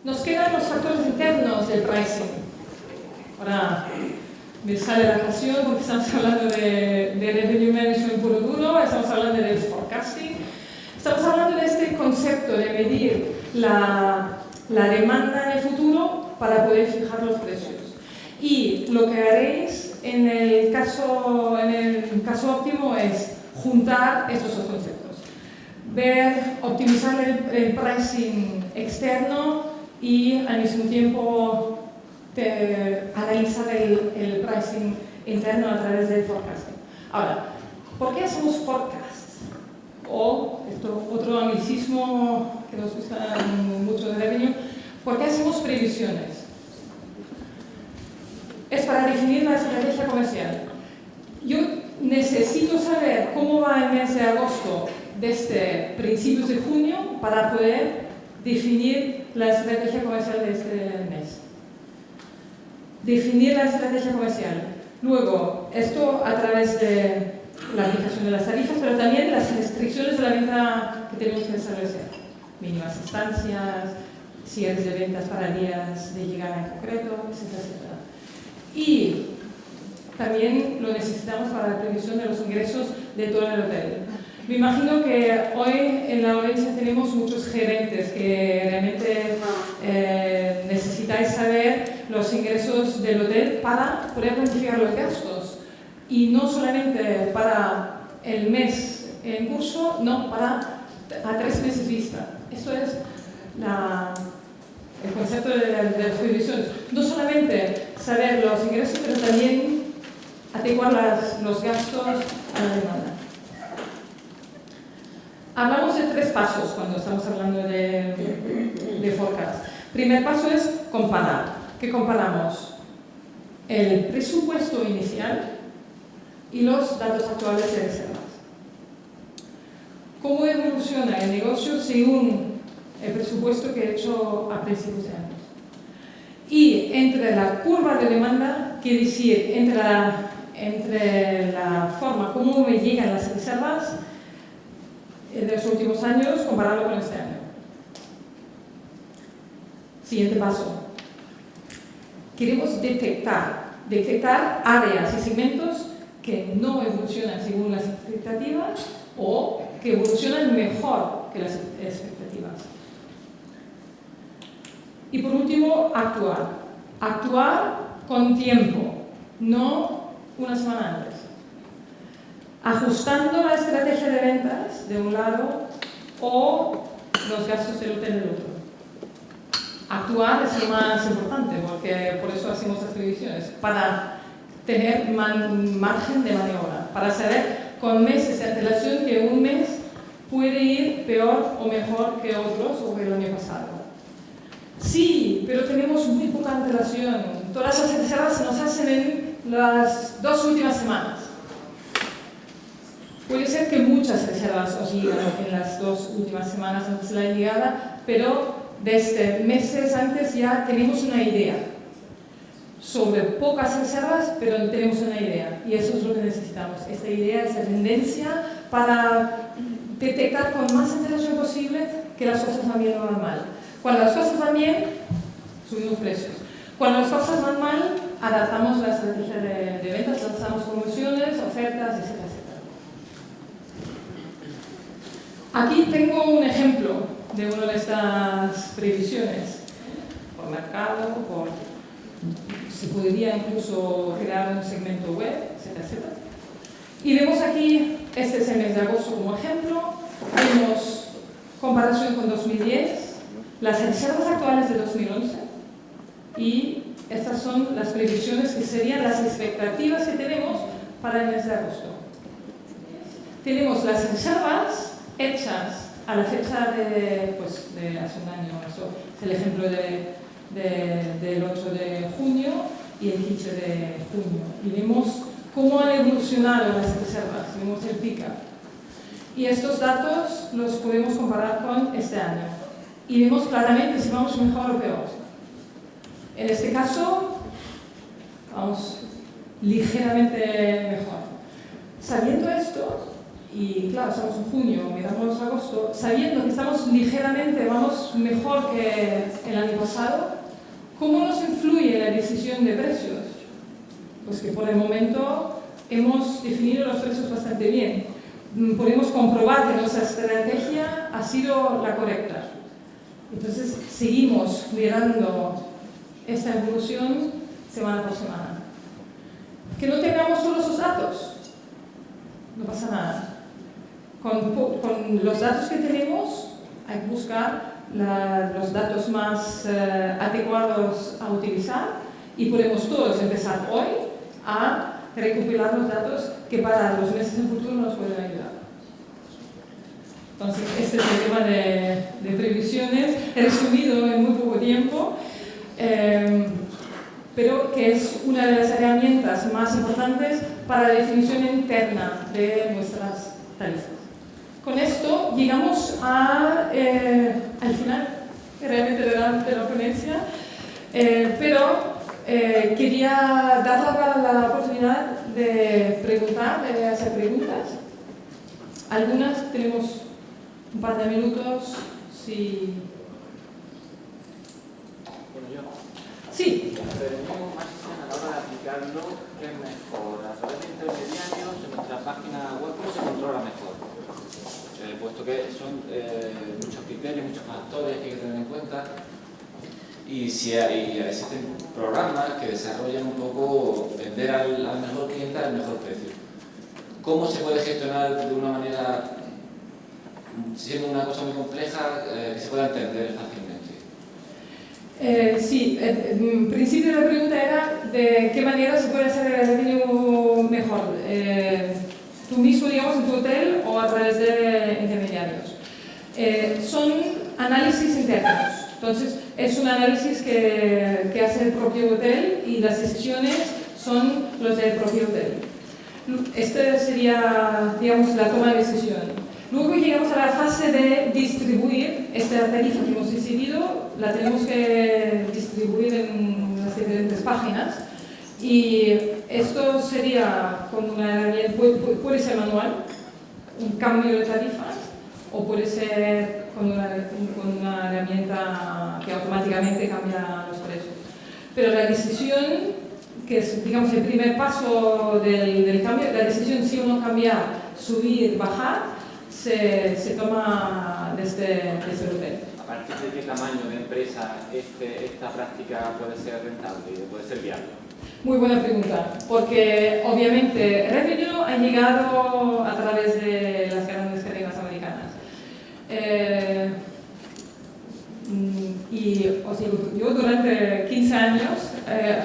Nos quedan los factores internos del pricing. Ahora me sale la ocasión porque estamos hablando de revenue management puro duro, estamos hablando del forecasting, estamos hablando de este concepto de medir la demanda en el futuro para poder fijar los precios. Y lo que haréis en el caso óptimo es juntar estos dos conceptos. Optimizar el pricing externo y al mismo tiempo analizar el pricing interno a través del forecasting. Ahora, ¿por qué hacemos forecasts? O otro anglicismo que nos gusta mucho de revenue, ¿por qué hacemos previsiones? Es para definir la estrategia comercial. Yo necesito saber cómo va el mes de agosto desde principios de junio para poder definir la estrategia comercial de este mes. Definir la estrategia comercial. Luego, esto a través de la fijación de las tarifas, pero también las restricciones de la venta que tenemos que establecer. Mínimas estancias, cierres de ventas para días de llegada en concreto, etcétera, etcétera. Y también lo necesitamos para la previsión de los ingresos de todo el hotel. Me imagino que hoy en la audiencia tenemos muchos gerentes que realmente necesitáis saber los ingresos del hotel para poder planificar los gastos. Y no solamente para el mes en curso, no, para a 3 meses vista. Esto es el concepto de las previsiones. No solamente saber los ingresos, pero también adecuar los gastos a la demanda. Hablamos de 3 pasos cuando estamos hablando de forecast. Primer paso es comparar. ¿Qué comparamos? El presupuesto inicial y los datos actuales de reservas. ¿Cómo evoluciona el negocio según el presupuesto que he hecho a principios de años? Y entre la curva de demanda, quiere decir, entre la forma como me llegan las reservas de los últimos años, compararlo con este año. Siguiente paso. Queremos detectar áreas y segmentos que no evolucionan según las expectativas o que evolucionan mejor que las expectativas. Y por último, actuar. Actuar con tiempo, no una semana antes. Ajustando la estrategia de ventas de un lado o los gastos del hotel del otro. Actuar es lo más importante, porque por eso hacemos las previsiones, para tener margen de maniobra, para saber con meses de antelación que un mes puede ir peor o mejor que otros o que el año pasado. Sí, pero tenemos muy poca antelación. Todas las reservas se nos hacen en las 2 últimas semanas. Puede ser que muchas reservas os llegan en las 2 últimas semanas antes de la llegada, pero desde meses antes ya tenemos una idea. Sobre pocas reservas, pero tenemos una idea. Y eso es lo que necesitamos. Esta idea, esta tendencia para detectar con más antelación posible que las cosas van bien o van mal. Cuando las cosas van bien, subimos precios. Cuando las cosas van mal, adaptamos la estrategia de ventas, lanzamos promociones, ofertas, etcétera, etcétera. Aquí tengo un ejemplo de una de estas previsiones. Por mercado, se podría incluso crear un segmento web, etcétera, etcétera. Y vemos aquí, este es el mes de agosto como ejemplo. Vemos comparación con 2010. Las reservas actuales de 2011 y estas son las previsiones que serían las expectativas que tenemos para el mes de agosto. Tenemos las reservas hechas a la fecha de hace un año. Eso es el ejemplo del 8 de junio y el 15 de junio. Y vemos cómo han evolucionado las reservas, vemos el pick-up. Y estos datos los podemos comparar con este año. Y vemos claramente si vamos mejor o peor. En este caso, vamos ligeramente mejor. Sabiendo esto, y claro, estamos en junio, miramos agosto, sabiendo que estamos ligeramente, vamos mejor que el año pasado, ¿cómo nos influye la decisión de precios? Pues que por el momento hemos definido los precios bastante bien. Podemos comprobar que nuestra estrategia ha sido la correcta. Entonces, seguimos mirando esta evolución semana por semana. Que no tengamos todos los datos, no pasa nada. Con los datos que tenemos, hay que buscar los datos más adecuados a utilizar y podemos todos empezar hoy a recopilar los datos que para los meses en futuro nos pueden ayudar. Entonces, este es el tema de previsiones, resumido en muy poco tiempo, pero que es una de las herramientas más importantes para la definición interna de nuestras tarifas. Con esto llegamos al final realmente de la ponencia, pero quería dar la oportunidad de preguntar, de hacer preguntas. Algunas tenemos un par de minutos, si... Bueno, yo. Sí. Tenemos más a la hora de aplicarlo, ¿qué es mejor? A través de intermediarios, en nuestra página web, ¿cómo se controla mejor? Puesto que son muchos criterios, muchos factores que hay que tener en cuenta. Y si existen programas que desarrollan un poco vender al mejor cliente al mejor precio. ¿Cómo se puede gestionar de una manera, siendo una cosa muy compleja, que se pueda entender fácilmente? Sí, en principio la pregunta era de qué manera se puede hacer el revenue mejor. Tú mismo, digamos, en tu hotel o a través de intermediarios. Son análisis internos. Entonces, es un análisis que hace el propio hotel y las decisiones son los del propio hotel. Esta sería, digamos, la toma de decisión. Luego llegamos a la fase de distribuir esta tarifa que hemos decidido, la tenemos que distribuir en las diferentes páginas y esto sería con una herramienta, puede ser manual, un cambio de tarifas, o puede ser con una herramienta que automáticamente cambia los precios. Pero la decisión, que es, digamos, el primer paso del cambio, la decisión si o no cambiar, subir, bajar, se toma desde el hotel. ¿A partir de qué tamaño de empresa esta práctica puede ser rentable y puede ser viable? Muy buena pregunta, porque obviamente Revenue ha llegado a través de las grandes cadenas americanas. Y os digo, yo durante 15 años,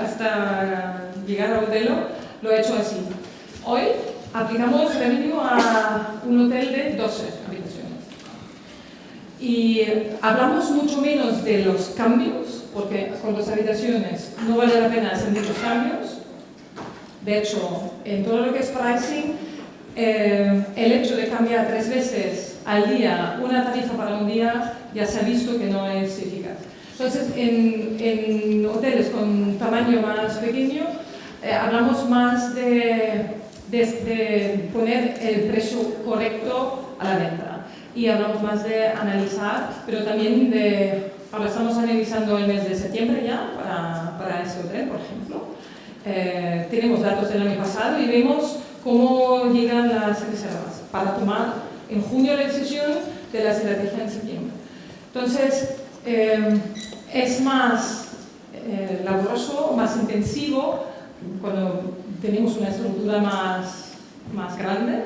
hasta llegar a Otelo, lo he hecho así. Hoy aplicamos Revenue a un hotel de 12 habitaciones. Y hablamos mucho menos de los cambios, porque con las habitaciones no vale la pena hacer muchos cambios. De hecho, en todo lo que es pricing, el hecho de cambiar 3 veces al día una tarifa para un día ya se ha visto que no es eficaz. Entonces, en hoteles con tamaño más pequeño, hablamos más de poner el precio correcto a la venta. Y hablamos más de analizar, pero también ahora estamos analizando el mes de septiembre ya para ese hotel, por ejemplo. Tenemos datos del año pasado y vemos cómo llegan las reservas para tomar en junio la decisión de la estrategia en septiembre. Entonces, es más laborioso, más intensivo cuando tenemos una estructura más grande,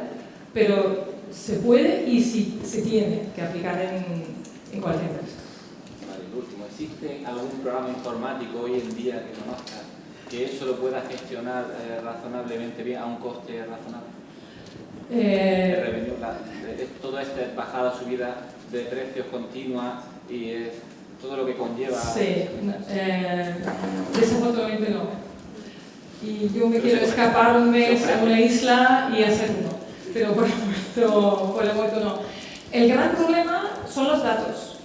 pero se puede y se tiene que aplicar en cualquier empresa. Vale, el último, ¿existe algún programa informático hoy en día que conozca que eso lo pueda gestionar razonablemente bien a un coste razonable? Toda esta bajada, subida de precios continua y todo lo que conlleva... Sí, desafortunadamente no. Y yo me quiero escapar un mes a una isla y hacer uno, pero por el momento no. El gran problema son los datos,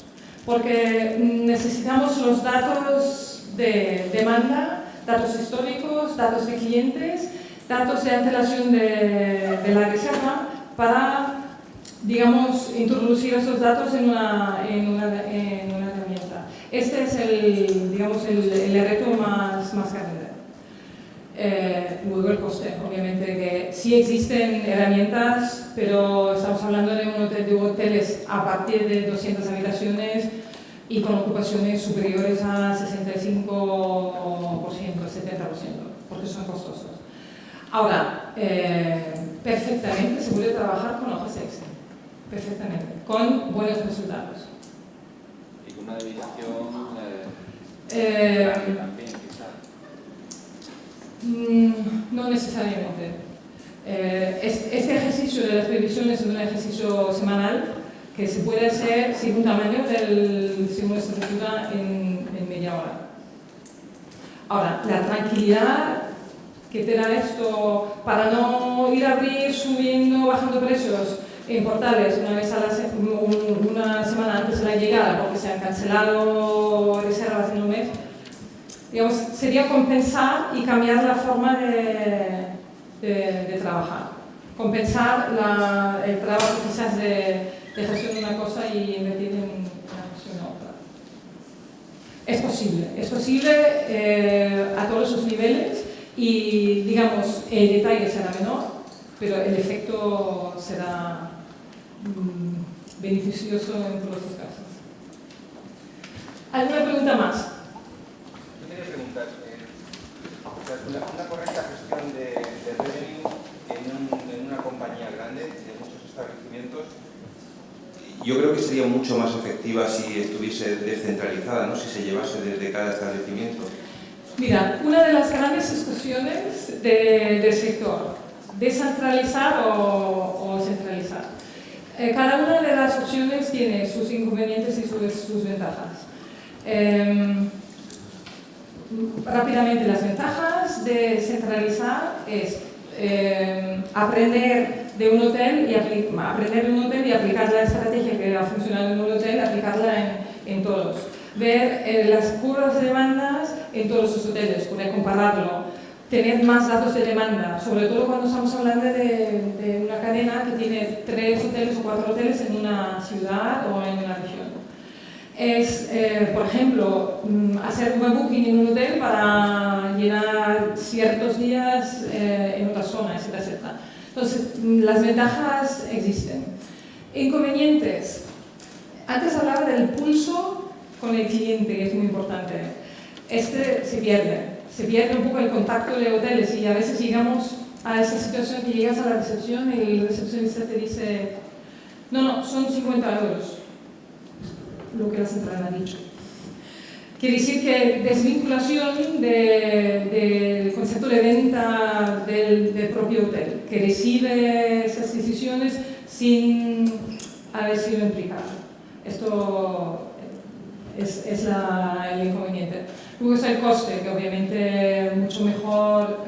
porque necesitamos los datos de demanda, datos históricos, datos de clientes, datos de antelación de la reserva, para, digamos, introducir esos datos en una herramienta. Este es el reto más grande. Luego el coste, obviamente, que sí existen herramientas, pero estamos hablando de hoteles a partir de 200 habitaciones y con ocupaciones superiores a 65%, 70%, porque son costosos. Ahora, perfectamente se puede trabajar con hojas Excel, perfectamente, con buenos resultados. Y con una división también, quizás. No necesariamente. Este ejercicio de las previsiones es un ejercicio semanal que se puede hacer según tamaño según estructura en media hora. Ahora, la tranquilidad que te da esto para no ir a abrir, subiendo, bajando precios en portales una vez una semana antes de la llegada porque se han cancelado reservas en un mes, digamos, sería compensar y cambiar la forma de trabajar. Compensar el trabajo quizás de gestión de una cosa y invertir en una gestión de otra. Es posible a todos sus niveles y, digamos, el detalle será menor, pero el efecto será beneficioso en todos los casos. ¿Alguna pregunta más? Yo quería preguntar, una correcta gestión de revenue en una compañía grande de muchos establecimientos, yo creo que sería mucho más efectiva si estuviese descentralizada, ¿no? Si se llevase desde cada establecimiento. Mira, una de las grandes discusiones del sector, descentralizar o centralizar. Cada una de las opciones tiene sus inconvenientes y sus ventajas. Rápidamente, las ventajas de centralizar es aprender de un hotel y aplicar la estrategia que ha funcionado en un hotel, aplicarla en todos. Ver las curvas de demandas en todos los hoteles, poder compararlo, tener más datos de demanda, sobre todo cuando estamos hablando de una cadena que tiene 3 hoteles o 4 hoteles en una ciudad o en una región. Es, por ejemplo, hacer un booking en un hotel para llenar ciertos días en otras zonas, etc. Entonces, las ventajas existen. Inconvenientes. Antes hablaba del pulso con el cliente, que es muy importante. Este se pierde un poco el contacto de hoteles y a veces llegamos a esa situación que llegas a la recepción y el recepcionista te dice no, son 50 euros, lo que la central ha dicho. Quiere decir que desvinculación del concepto de venta del propio hotel, que recibe esas decisiones sin haber sido implicado. Esto es el inconveniente. Luego está el coste, que obviamente mucho mejor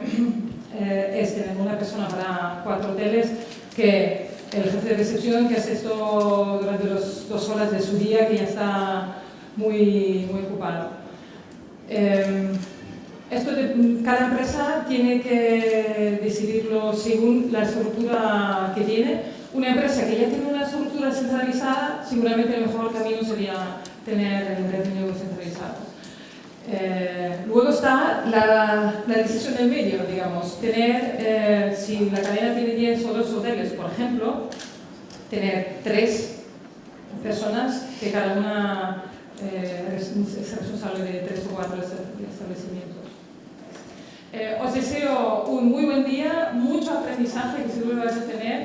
es tener una persona para 4 hoteles que el jefe de recepción que hace esto durante las 2 horas de su día, que ya está muy ocupado. Cada empresa tiene que decidirlo según la estructura que tiene. Una empresa que ya tiene una estructura centralizada, seguramente el mejor camino sería tener el revenue centralizado. Luego está la decisión del medio, digamos, tener, si la cadena tiene 10 o 2 hoteles, por ejemplo, tener 3 personas que cada una es responsable de 3 o 4 establecimientos. Os deseo un muy buen día, mucho aprendizaje que seguro vais a tener.